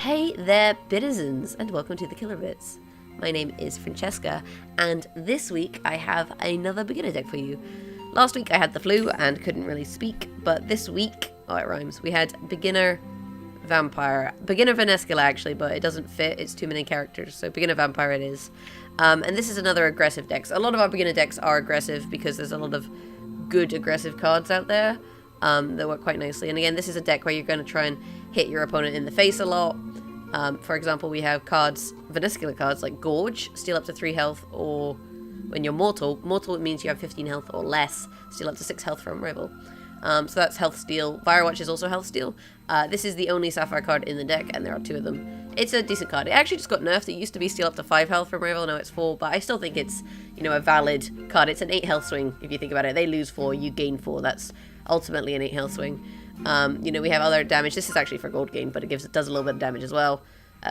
Hey there, Bitizens, and welcome to the Killer Bits. My name is Francesca, and this week I have another beginner deck for you. Last week I had the flu and couldn't really speak, but this week, oh it rhymes, we had beginner vampire, beginner Vanescula actually, but it doesn't fit, it's too many characters, so beginner vampire it is. And this is another aggressive deck. So a lot of our beginner decks are aggressive because there's a lot of good aggressive cards out there that work quite nicely. And again, this is a deck where you're going to try and hit your opponent in the face a lot. For example, we have cards, Vanescula cards like Gorge, steal up to 3 health, or when you're mortal means you have 15 health or less, steal up to 6 health from rival. So that's health steal. Firewatch is also health steal. This is the only sapphire card in the deck, and there are 2 of them. It's a decent card. It actually just got nerfed. It used to be steal up to 5 health from rival, now it's 4, but I still think it's, you know, a valid card. It's an 8 health swing, if you think about it. They lose 4, you gain 4. That's ultimately an 8 health swing. You know, we have other damage. This is actually for gold gain, but it does a little bit of damage as well.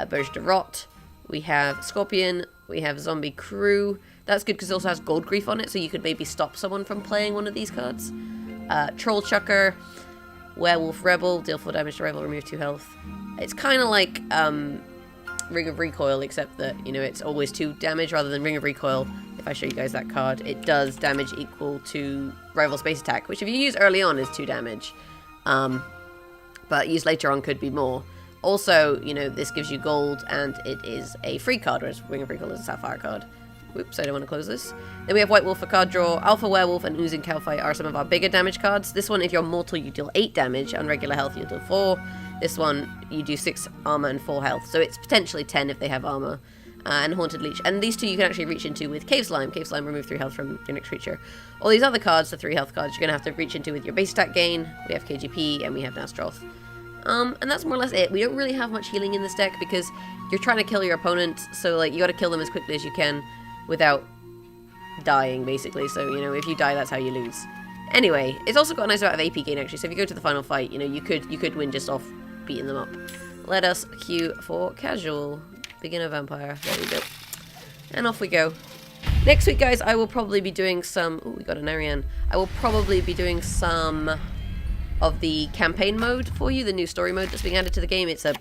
Burge de Rot. We have Scorpion. We have Zombie Crew. That's good because it also has Gold Grief on it, so you could maybe stop someone from playing one of these cards. Troll Chucker. Werewolf Rebel. Deal 4 damage to rival, remove 2 health. It's kind of like Ring of Recoil, except that, you know, it's always 2 damage rather than Ring of Recoil. If I show you guys that card, it does damage equal to rival space attack, which if you use early on is 2 damage. But used later on could be more. Also, you know, this gives you gold, and it is a free card, whereas Ring of Recoil is a sapphire card. Whoops, I don't want to close this. Then we have White Wolf for card draw. Alpha Werewolf and Oozing Cowfight are some of our bigger damage cards. This one, if you're mortal, you deal 8 damage. On regular health, you deal 4. This one, you do 6 armor and 4 health. So it's potentially 10 if they have armor. And Haunted Leech. And these 2 you can actually reach into with Cave Slime. Cave Slime, remove 3 health from your next creature. All these other cards, the 3 health cards, you're going to have to reach into with your base attack gain. We have KGP, and we have Nastroth. And that's more or less it. We don't really have much healing in this deck because you're trying to kill your opponent, so like you got to kill them as quickly as you can without dying, basically. So, you know, if you die, that's how you lose. Anyway, it's also got a nice amount of AP gain, actually, so if you go to the final fight, you know, you could win just off beating them up. Let us queue for casual. Beginner vampire. There we go. And off we go. Next week, guys, I will probably be doing some... Oh, we got an Arianne. I will probably be doing some of the campaign mode for you, the new story mode that's being added to the game. It's a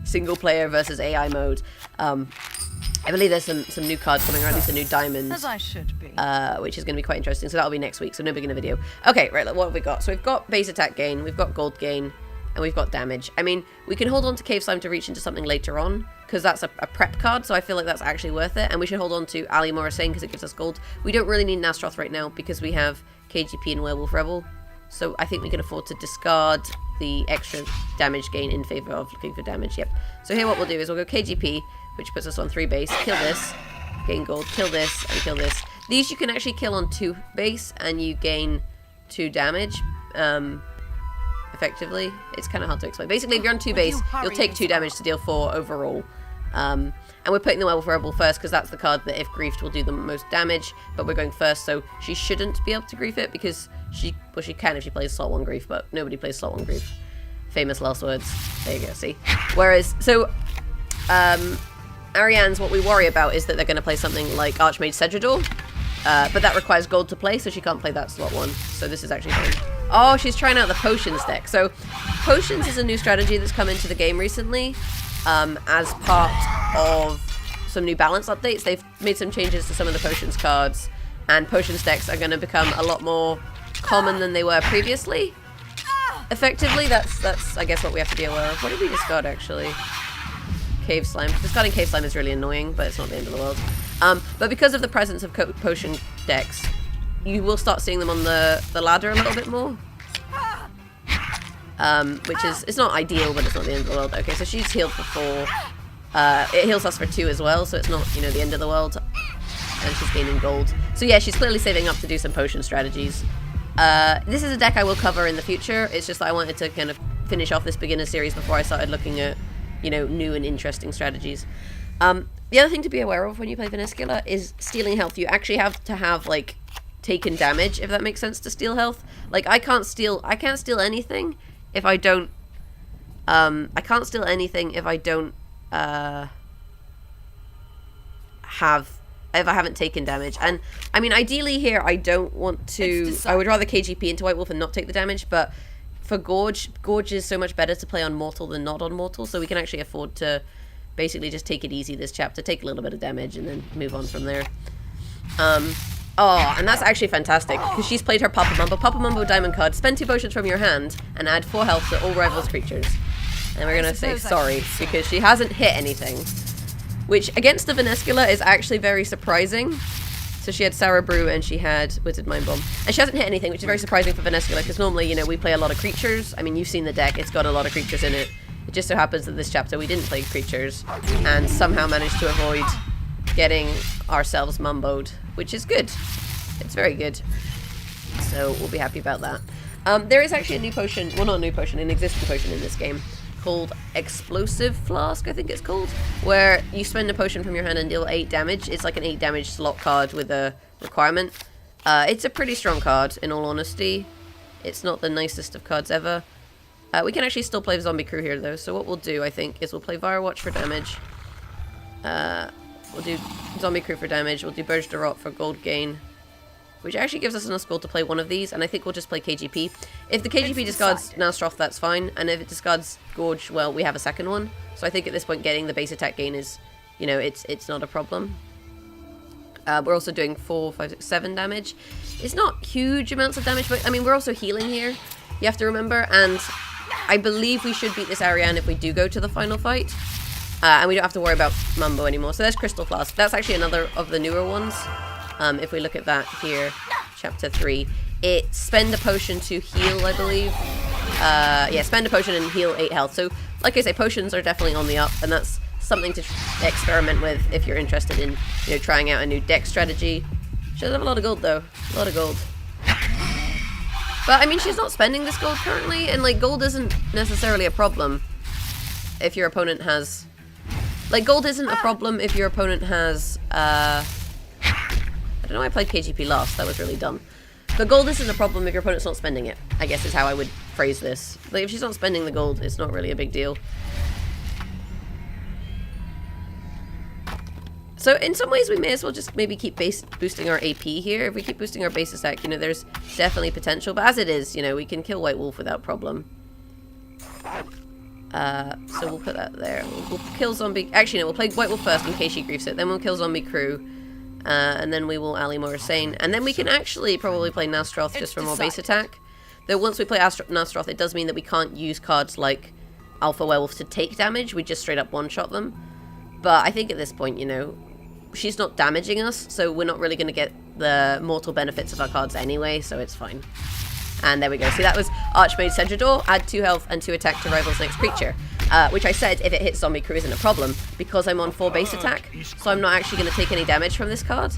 single player versus AI mode. I believe there's some new cards coming, or at least a new diamond. As I should be. Which is going to be quite interesting. So that'll be next week, so no beginner video. Okay, right, what have we got? So we've got base attack gain, we've got gold gain, and we've got damage. I mean, we can hold on to Cave Slime to reach into something later on, because that's a prep card, so I feel like that's actually worth it. And we should hold on to Ali Morrisane because it gives us gold. We don't really need Nastroth right now because we have KGP and Werewolf Rebel. So I think we can afford to discard the extra damage gain in favor of looking for damage. Yep. So here what we'll do is we'll go KGP, which puts us on 3 base. Kill this, gain gold, kill this, and kill this. These you can actually kill on 2 base, and you gain 2 damage. Effectively. It's kind of hard to explain. Basically, if you're on 2 base, you'll take 2 damage to deal 4 overall. And we're putting the Werewolf Rebel first because that's the card that if griefed will do the most damage, but we're going first, so she shouldn't be able to grief it because she can if she plays slot 1 grief, but nobody plays slot 1 grief. Famous last words. There you go, see? Whereas, so, Arianne's, what we worry about is that they're going to play something like Archmage Sedrador, but that requires gold to play, so she can't play that slot 1, so this is actually fine. Oh, she's trying out the Potions deck. So, Potions is a new strategy that's come into the game recently, as part of some new balance updates. They've made some changes to some of the Potions cards, and Potions decks are going to become a lot more common than they were previously. Effectively, that's I guess what we have to be aware of. What did we discard, actually? Cave Slime. Discarding Cave Slime is really annoying, but it's not the end of the world. But because of the presence of Potion decks, you will start seeing them on the ladder a little bit more. Which is, it's not ideal, but it's not the end of the world. Okay, so she's healed for 4. It heals us for 2 as well, so it's not, you know, the end of the world. And she's gaining gold. So yeah, she's clearly saving up to do some potion strategies. This is a deck I will cover in the future. It's just that I wanted to kind of finish off this beginner series before I started looking at, you know, new and interesting strategies. The other thing to be aware of when you play Vanescula is stealing health. You actually have to have, like, taken damage, if that makes sense, to steal health. Like, I can't steal anything if I don't, if I haven't taken damage. And, I mean, ideally here, I don't want to, I would rather KGP into White Wolf and not take the damage, but for Gorge, Gorge is so much better to play on Mortal than not on Mortal, so we can actually afford to basically just take it easy this chapter, take a little bit of damage, and then move on from there. Oh, and that's actually fantastic, because she's played her Papa Mumbo. Papa Mumbo Diamond card, spend 2 potions from your hand, and add 4 health to all rivals creatures. And we're going to say sorry, because she hasn't hit anything. Which, against the Vanescula, is actually very surprising. So she had Sour Brew, and she had Wizard Mind Bomb. And she hasn't hit anything, which is very surprising for Vanescula, because normally, you know, we play a lot of creatures. I mean, you've seen the deck, it's got a lot of creatures in it. It just so happens that this chapter we didn't play creatures, and somehow managed to avoid getting ourselves mumboed, which is good. It's very good. So we'll be happy about that. There is actually a new potion, well, not a new potion, an existing potion in this game called Explosive Flask, I think it's called, where you spend a potion from your hand and deal 8 damage. It's like an 8 damage slot card with a requirement. It's a pretty strong card, in all honesty. It's not the nicest of cards ever. We can actually still play Zombie Crew here, though, so what we'll do, I think, is we'll play Firewatch for damage. We'll do Zombie Crew for damage. We'll do Burge de Rot for gold gain, which actually gives us enough gold to play one of these, and I think we'll just play KGP. If the KGP discards Nastroth, that's fine, and if it discards Gorge, well, we have a second one. So I think at this point getting the base attack gain is, you know, it's not a problem. We're also doing 4, 5, 6, 7 damage. It's not huge amounts of damage, but I mean, we're also healing here, you have to remember, and I believe we should beat this Arianne if we do go to the final fight. And we don't have to worry about Mumbo anymore. So there's Crystal Flask. That's actually another of the newer ones. If we look at that here, chapter 3. It spend a potion to heal, I believe. Yeah, spend a potion and heal 8 health. So, like I say, potions are definitely on the up, and that's something to experiment with if you're interested in, you know, trying out a new deck strategy. She does have a lot of gold, though. A lot of gold. But, I mean, she's not spending this gold currently, and, like, gold isn't necessarily a problem if your opponent has... Like, gold isn't a problem if your opponent has, I don't know why I played KGP last, that was really dumb. But gold isn't a problem if your opponent's not spending it, I guess is how I would phrase this. Like, if she's not spending the gold, it's not really a big deal. So, in some ways, we may as well just maybe keep boosting our AP here. If we keep boosting our base attack, you know, there's definitely potential. But as it is, you know, we can kill White Wolf without problem. So we'll put that there. We'll kill Zombie... Actually, no, we'll play White Wolf first in case she griefs it. Then we'll kill Zombie Crew. And then we will ally more Sane. And then we can actually probably play Nastroth just for more base attack. Though once we play Nastroth, it does mean that we can't use cards like Alpha Werewolf to take damage. We just straight up one-shot them. But I think at this point, you know, she's not damaging us, so we're not really going to get the mortal benefits of our cards anyway, so it's fine. And there we go. See, that was Archmage Sedrador. Add 2 health and 2 attack to rival's next creature. Which I said, if it hits Zombie Crew isn't a problem, because I'm on 4 base attack, so I'm not actually going to take any damage from this card.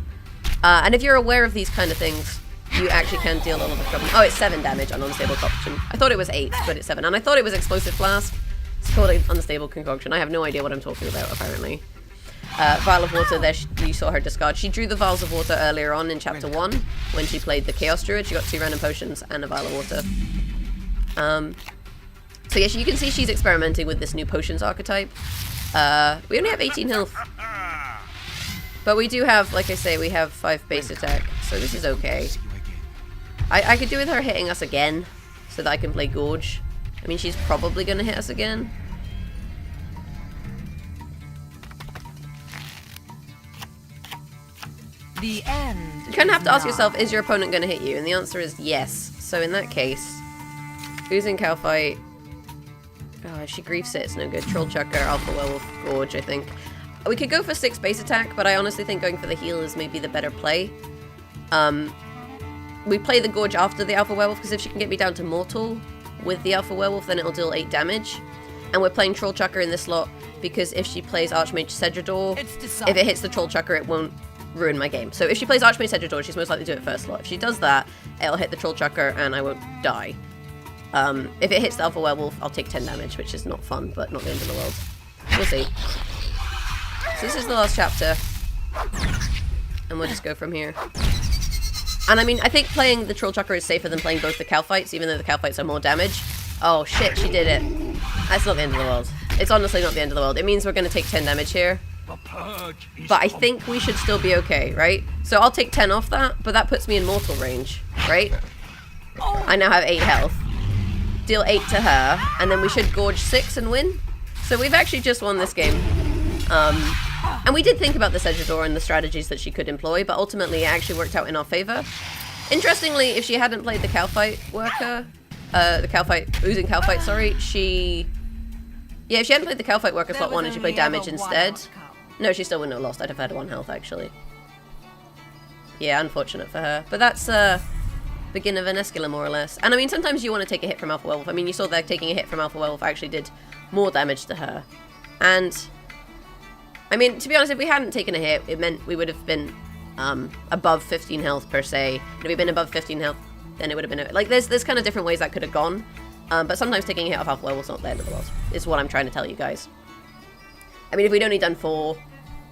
And if you're aware of these kind of things, you actually can deal a lot of problem. Oh, it's 7 damage on Unstable Concoction. I thought it was 8, but it's 7. And I thought it was Explosive Flask. It's called an Unstable Concoction. I have no idea what I'm talking about, apparently. Vial of Water, there you saw her discard. She drew the Vials of Water earlier on in Chapter 1 when she played the Chaos Druid. She got 2 random potions and a Vial of Water. So yeah, you can see she's experimenting with this new potions archetype. We only have 18 health. But we do have, like I say, we have 5 base attack, so this is okay. I could do with her hitting us again, so that I can play Gorge. I mean, she's probably going to hit us again. The end. You kind of have to ask yourself, is your opponent going to hit you? And the answer is yes. So in that case, Oozing Cow Fight. Oh, if she griefs it, it's no good. Troll Chucker, Alpha Werewolf, Gorge, I think. We could go for 6 base attack, but I honestly think going for the heal is maybe the better play. We play the Gorge after the Alpha Werewolf, because if she can get me down to Mortal with the Alpha Werewolf, then it'll deal 8 damage. And we're playing Troll Chucker in this slot, because if she plays Archmage Sedrador, if it hits the Troll Chucker, it won't ruin my game. So if she plays Archmage Sedrador, she's most likely to do it first slot. If she does that, it'll hit the Troll Chucker, and I won't die. If it hits the Alpha Werewolf, I'll take 10 damage, which is not fun, but not the end of the world. We'll see. So this is the last chapter, and we'll just go from here. And I mean, I think playing the Troll Chucker is safer than playing both the Cow Fights, even though the Cow Fights are more damage. Oh shit, she did it. That's not the end of the world. It's honestly not the end of the world. It means we're going to take 10 damage here. But I think we should still be okay, right? So I'll take 10 off that, but that puts me in mortal range, right? I now have 8 health. deal 8 to her, and then we should gorge 6 and win. So we've actually just won this game. And we did think about the Sedgeador and the strategies that she could employ, but ultimately it actually worked out in our favor. Interestingly, if she hadn't played the Cowfight worker, oozing Cowfight, sorry, if she hadn't played the Cowfight worker slot 1 and she played damage instead, no, she still wouldn't have lost. I'd have had 1 health, actually. Yeah, unfortunate for her. But that's, beginner Vanescula, more or less. And I mean, sometimes you want to take a hit from Alpha Werewolf. I mean, you saw that taking a hit from Alpha Werewolf actually did more damage to her. And, I mean, to be honest, if we hadn't taken a hit, it meant we would have been above 15 health, per se. And if we'd been above 15 health, then it would have been... Like, there's kind of different ways that could have gone. But sometimes taking a hit off Alpha Werewolf's not the end of the world, is what I'm trying to tell you guys. I mean, if we'd only done 4,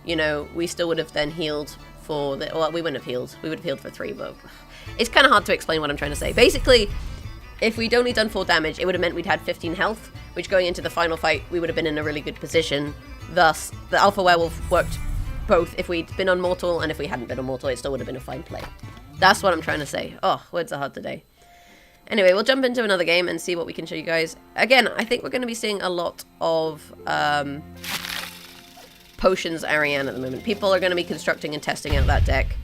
you know, we still would have then healed for the... Well, we wouldn't have healed. We would have healed for 3, but... It's kind of hard to explain what I'm trying to say. Basically, if we'd only done 4 damage, it would have meant we'd had 15 health, which going into the final fight, we would have been in a really good position. Thus, the Alpha Werewolf worked both if we'd been on Mortal, and if we hadn't been on Mortal, it still would have been a fine play. That's what I'm trying to say. Oh, words are hard today. Anyway, we'll jump into another game and see what we can show you guys. Again, I think we're going to be seeing a lot of Potions Arianne at the moment. People are going to be constructing and testing out that deck,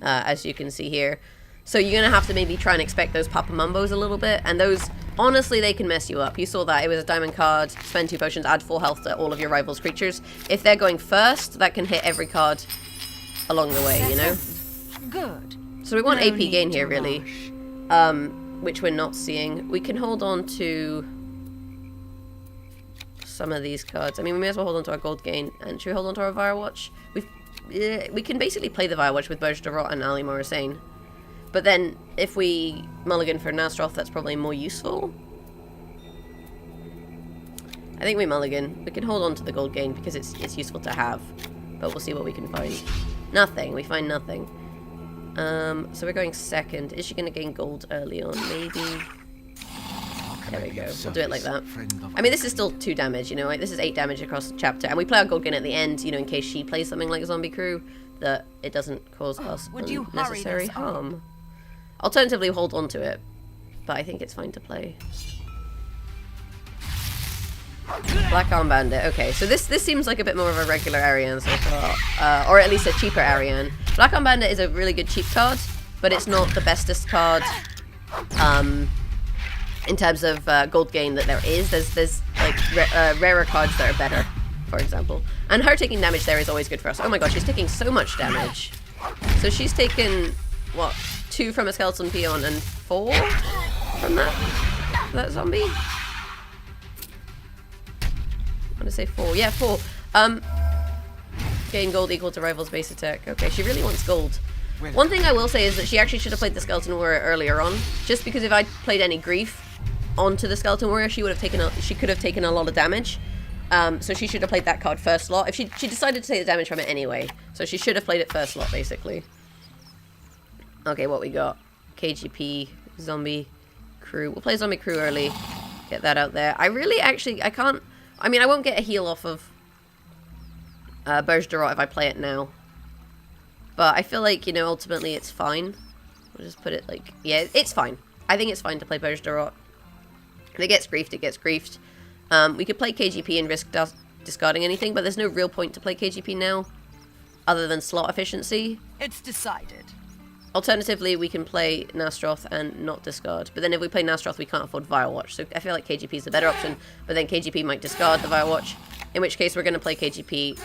as you can see here. So you're going to have to maybe try and expect those Papa Mumbos a little bit. And those, honestly, they can mess you up. You saw that. It was a diamond card, spend 2 potions, add 4 health to all of your rivals' creatures. If they're going first, that can hit every card along the way, you know? Good. So we want AP gain here, really. Which we're not seeing. We can hold on to some of these cards. I mean, we may as well hold on to our gold gain. And should we hold on to our Firewatch? We can basically play the Firewatch with Burj de Rot and Ali Morrisane. But then, if we mulligan for Nastroth, that's probably more useful. I think we mulligan. We can hold on to the gold gain because it's useful to have. But we'll see what we can find. Nothing. We find nothing. So we're going second. Is she going to gain gold early on? Maybe. There we go. We'll do it like that. I mean, this is still 2 damage, you know. Like, this is 8 damage across the chapter. And we play our gold gain at the end, you know, in case she plays something like Zombie Crew, that it doesn't cause us unnecessary harm. Alternatively, hold on to it. But I think it's fine to play. Black Arm Bandit. Okay, so this seems like a bit more of a regular Arianne so far. Or at least a cheaper Arianne. Black Arm Bandit is a really good cheap card, but it's not the bestest card in terms of gold gain that there is. There's like rarer cards that are better, for example. And her taking damage there is always good for us. Oh my god, she's taking so much damage. So she's taken, what, 2 from a Skeleton Peon and 4 from that zombie? I want to say 4. Yeah, 4. Gain gold equal to rival's base attack. Okay, she really wants gold. One thing I will say is that she actually should have played the Skeleton Warrior earlier on, just because if I played any grief onto the Skeleton Warrior, she could have taken a lot of damage. So she should have played that card first slot. If she decided to take the damage from it anyway, so she should have played it first slot basically. Okay, what we got? KGP, Zombie Crew. We'll play Zombie Crew early. Get that out there. I can't. I mean, I won't get a heal off of Burj de Rot if I play it now. But I feel like, you know, ultimately it's fine. We'll just put it like... Yeah, it's fine. I think it's fine to play Burj de Rot. If it gets griefed, it gets griefed. We could play KGP and risk discarding anything, but there's no real point to play KGP now, other than slot efficiency. It's decided. Alternatively, we can play Nastroth and not discard. But then if we play Nastroth, we can't afford Firewatch. So I feel like KGP is the better option. But then KGP might discard the Firewatch. In which case, we're going to play KGP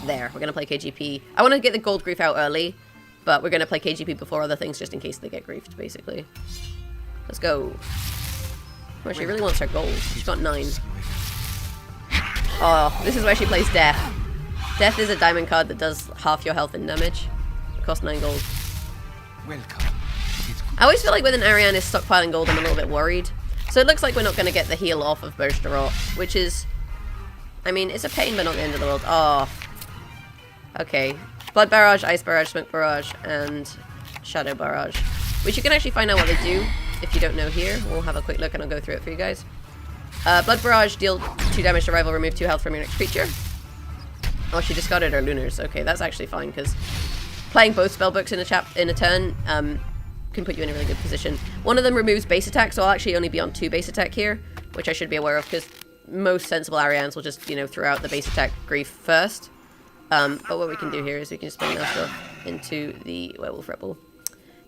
there. We're going to play KGP. I want to get the gold grief out early. But we're going to play KGP before other things, just in case they get griefed, basically. Let's go. Oh, she really wants her gold. She's got 9. Oh, this is where she plays Death. Death is a diamond card that does half your health and damage. Cost 9 gold. I always feel like when an Arianne is stockpiling gold, I'm a little bit worried. So it looks like we're not going to get the heal off of Burj de Rot, which is... I mean, it's a pain, but not the end of the world. Oh. Okay. Blood Barrage, Ice Barrage, Smoke Barrage, and Shadow Barrage. Which you can actually find out what they do if you don't know here. We'll have a quick look and I'll go through it for you guys. Blood Barrage, deal 2 damage to rival, remove 2 health from your next creature. Oh, she discarded her Lunars. Okay, that's actually fine, because... Playing both spellbooks in a turn can put you in a really good position. One of them removes base attack, so I'll actually only be on 2 base attack here, which I should be aware of, because most sensible Ariannes will just, you know, throw out the base attack grief first. But what we can do here is we can just bring that stuff into the Werewolf Rebel.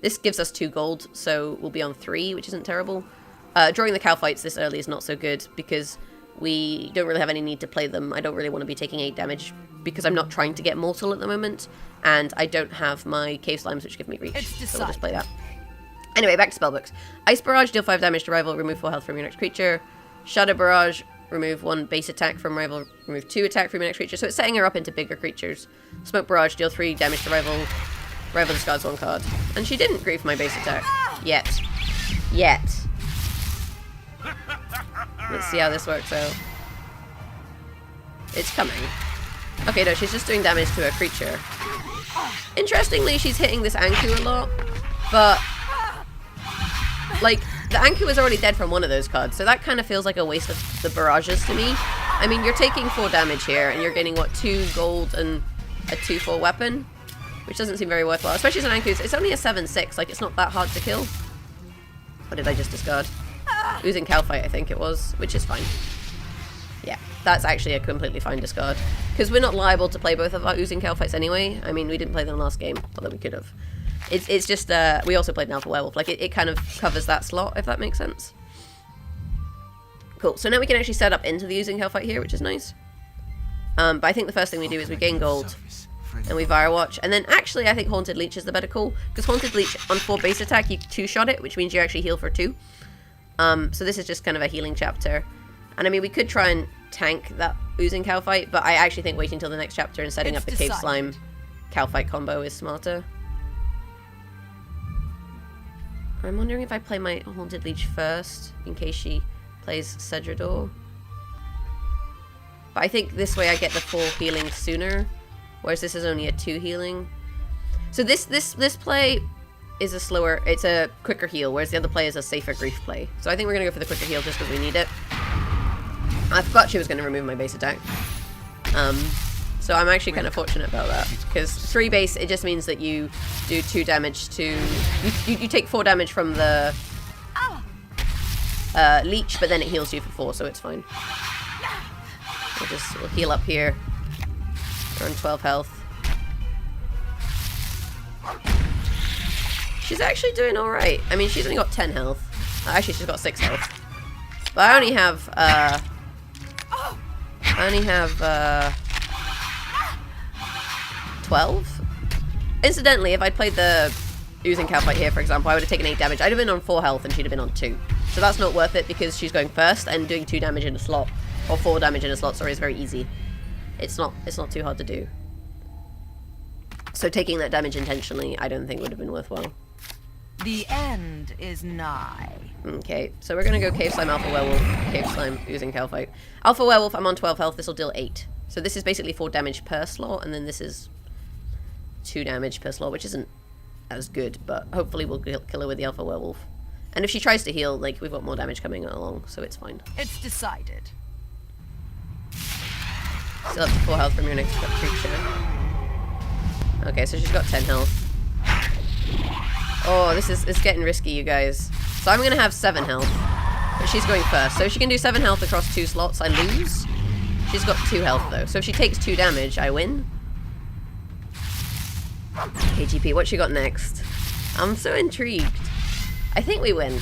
This gives us 2 gold, so we'll be on 3, which isn't terrible. Drawing the cow fights this early is not so good, because we don't really have any need to play them. I don't really want to be taking 8 damage, because I'm not trying to get mortal at the moment, and I don't have my cave slimes, which give me reach, so we'll just play that. Anyway, back to spellbooks. Ice Barrage, deal 5 damage to rival, remove 4 health from your next creature. Shadow Barrage, remove 1 base attack from rival, remove 2 attack from your next creature, so it's setting her up into bigger creatures. Smoke Barrage, deal 3 damage to rival, rival discards 1 card. And she didn't grief my base attack. Yet. Let's see how this works out. It's coming. Okay, no, she's just doing damage to her creature. Interestingly, she's hitting this Anku a lot, but like, the Anku is already dead from one of those cards, so that kind of feels like a waste of the barrages to me. I mean, you're taking 4 damage here, and you're getting, what, 2 gold and a 2/4 weapon? Which doesn't seem very worthwhile, especially as an Anku. It's only a 7/6, like, it's not that hard to kill. What did I just discard? Oozing Calphite, I think it was, which is fine. Yeah, that's actually a completely fine discard. Because we're not liable to play both of our Oozing Calphites anyway. I mean, we didn't play them last game, although we could have. It's just, we also played an Alpha Werewolf. Like, it kind of covers that slot, if that makes sense. Cool, so now we can actually set up into the Oozing Calphite here, which is nice. But I think the first thing we do is we gain gold, and we Firewatch. And then, actually, I think Haunted Leech is the better call. Because Haunted Leech, on 4 base attack, you 2-shot it, which means you actually heal for 2. So this is just kind of a healing chapter. And I mean, we could try and tank that Oozing Calphite, but I actually think waiting until the next chapter and setting up the Cave Slime Calphite combo is smarter. I'm wondering if I play my Haunted Leech first, in case she plays Cedrador. But I think this way I get the full healing sooner, whereas this is only a 2 healing. So this play is a slower, it's a quicker heal, whereas the other play is a safer grief play. So I think we're going to go for the quicker heal just because we need it. I forgot she was going to remove my base attack. So I'm actually kind of fortunate about that, because 3 base, it just means that you do 2 damage to... You take 4 damage from the leech, but then it heals you for 4, so it's fine. We'll heal up here. We're on 12 health. She's actually doing alright. I mean, she's only got 10 health. Actually, she's got 6 health. But I only have, 12? Incidentally, if I'd played the Oozing Calphite here, for example, I would have taken 8 damage. I'd have been on 4 health and she'd have been on 2. So that's not worth it because she's going first, and doing 2 damage in a slot, or 4 damage in a slot, sorry, is very easy. It's not too hard to do. So taking that damage intentionally, I don't think would have been worthwhile. The end is nigh. Okay, so we're gonna go Cave Slime, Alpha Werewolf, Cave Slime, Oozing Calphite. Alpha Werewolf, I'm on 12 health, this will deal 8. So this is basically 4 damage per slot, and then this is 2 damage per slot, which isn't as good, but hopefully we'll kill her with the Alpha Werewolf. And if she tries to heal, like, we've got more damage coming along, so it's fine. It's decided. Still up to 4 health from your next creature. Okay, so she's got 10 health. Oh, it's getting risky, you guys. So I'm gonna have 7 health, but she's going first. So if she can do 7 health across 2 slots, I lose. She's got 2 health though, so if she takes 2 damage, I win. KGP, what she got next? I'm so intrigued. I think we win.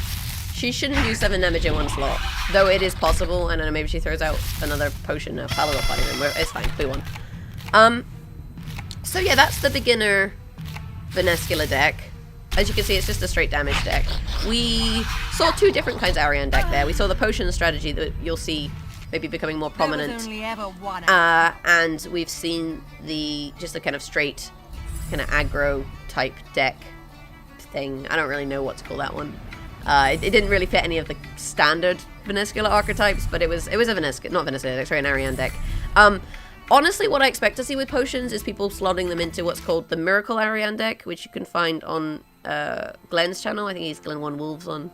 She shouldn't do 7 damage in 1 slot, though it is possible. I don't know, maybe she throws out another potion, a Palo of Fire, and it's fine, we won. So yeah, that's the beginner Vanescula deck. As you can see, it's just a straight damage deck. We saw 2 different kinds of Arianne deck there. We saw the potion strategy that you'll see maybe becoming more prominent. And we've seen just the kind of straight, kind of aggro type deck thing. I don't really know what to call that one. It didn't really fit any of the standard Vanescula archetypes, but it was a Vanescula, not Vanescula deck, sorry, an Arianne deck. Honestly, what I expect to see with potions is people slotting them into what's called the Miracle Arianne deck, which you can find on Glenn's channel. I think he's Glenn One Wolves on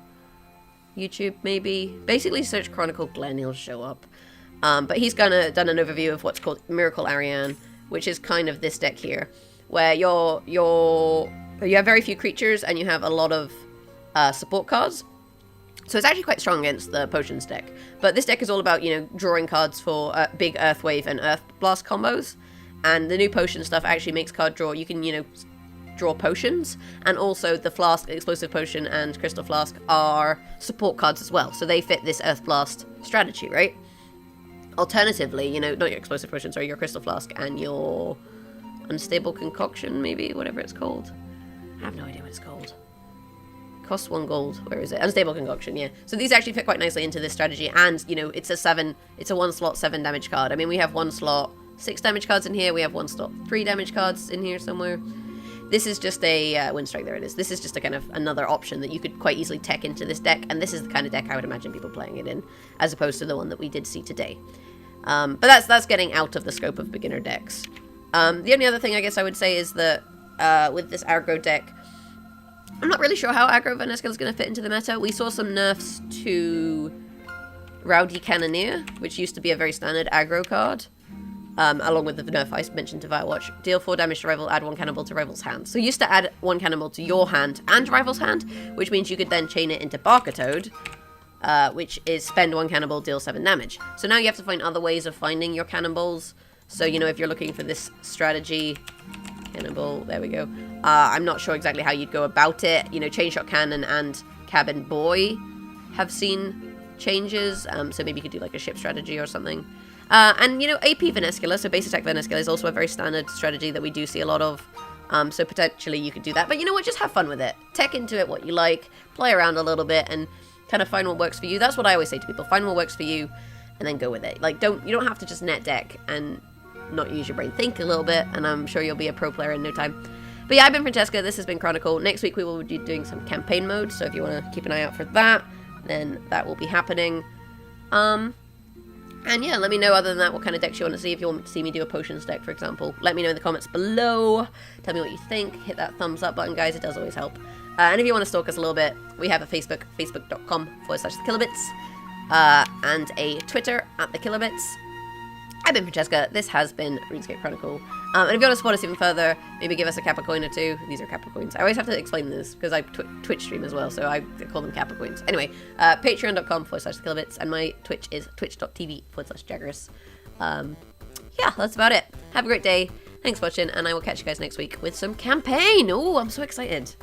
YouTube, maybe. Basically, search Chronicle Glenn, he'll show up. But he's done an overview of what's called Miracle Arianne, which is kind of this deck here, where your But you have very few creatures, and you have a lot of support cards. So it's actually quite strong against the potions deck. But this deck is all about, you know, drawing cards for big Earth Wave and Earth Blast combos. And the new potion stuff actually makes card draw. You can, you know, draw potions. And also the Flask, Explosive Potion, and Crystal Flask are support cards as well. So they fit this Earth Blast strategy, right? Alternatively, you know, not your Explosive Potion, sorry, your Crystal Flask and your Unstable Concoction, maybe, whatever it's called. I have no idea what it's called. Costs 1 gold. Where is it? Unstable Concoction, yeah. So these actually fit quite nicely into this strategy. And, you know, it's a 1 slot 7 damage card. I mean, we have 1 slot 6 damage cards in here. We have 1 slot 3 damage cards in here somewhere. This is just a Windstrike, there it is. This is just a kind of another option that you could quite easily tech into this deck. And this is the kind of deck I would imagine people playing it in, as opposed to the one that we did see today. But that's getting out of the scope of beginner decks. The only other thing I guess I would say is that with this aggro deck, I'm not really sure how aggro Vanescula is going to fit into the meta. We saw some nerfs to Rowdy Cannoneer, which used to be a very standard aggro card, along with the nerf I mentioned to Firewatch. Deal 4 damage to rival, add 1 cannonball to rival's hand. So you used to add 1 cannonball to your hand and rival's hand, which means you could then chain it into Barker-Toad, which is spend 1 cannonball, deal 7 damage. So now you have to find other ways of finding your cannonballs. So, you know, if you're looking for this strategy, cannonball, there we go. I'm not sure exactly how you'd go about it. You know, Chain Shot Cannon and Cabin Boy have seen changes, so maybe you could do like a ship strategy or something. And, you know, AP Vanescula, so base attack Vanescula, is also a very standard strategy that we do see a lot of. So potentially you could do that. But you know what, just have fun with it. Tech into it what you like, play around a little bit, and kind of find what works for you. That's what I always say to people, find what works for you, and then go with it. Like, you don't have to just net deck and not use your brain. Think a little bit, and I'm sure you'll be a pro player in no time. But yeah, I've been Francesca, this has been Chronicle. Next week we will be doing some campaign mode, so if you want to keep an eye out for that, then that will be happening. And yeah, let me know other than that what kind of decks you want to see. If you want to see me do a potions deck, for example, let me know in the comments below. Tell me what you think. Hit that thumbs up button, guys, it does always help. And if you want to stalk us a little bit, we have a Facebook, facebook.com/thekillerbits, and a Twitter @thekillerbits. I've been Francesca, this has been RuneScape Chronicle. And if you want to support us even further, maybe give us a Kappa coin or two. These are Kappa coins. I always have to explain this, because I Twitch stream as well, so I call them Kappa coins. Anyway, patreon.com/thekillerbits, and my Twitch is twitch.tv/Jagex. Yeah, that's about it. Have a great day. Thanks for watching, and I will catch you guys next week with some campaign. Oh, I'm so excited.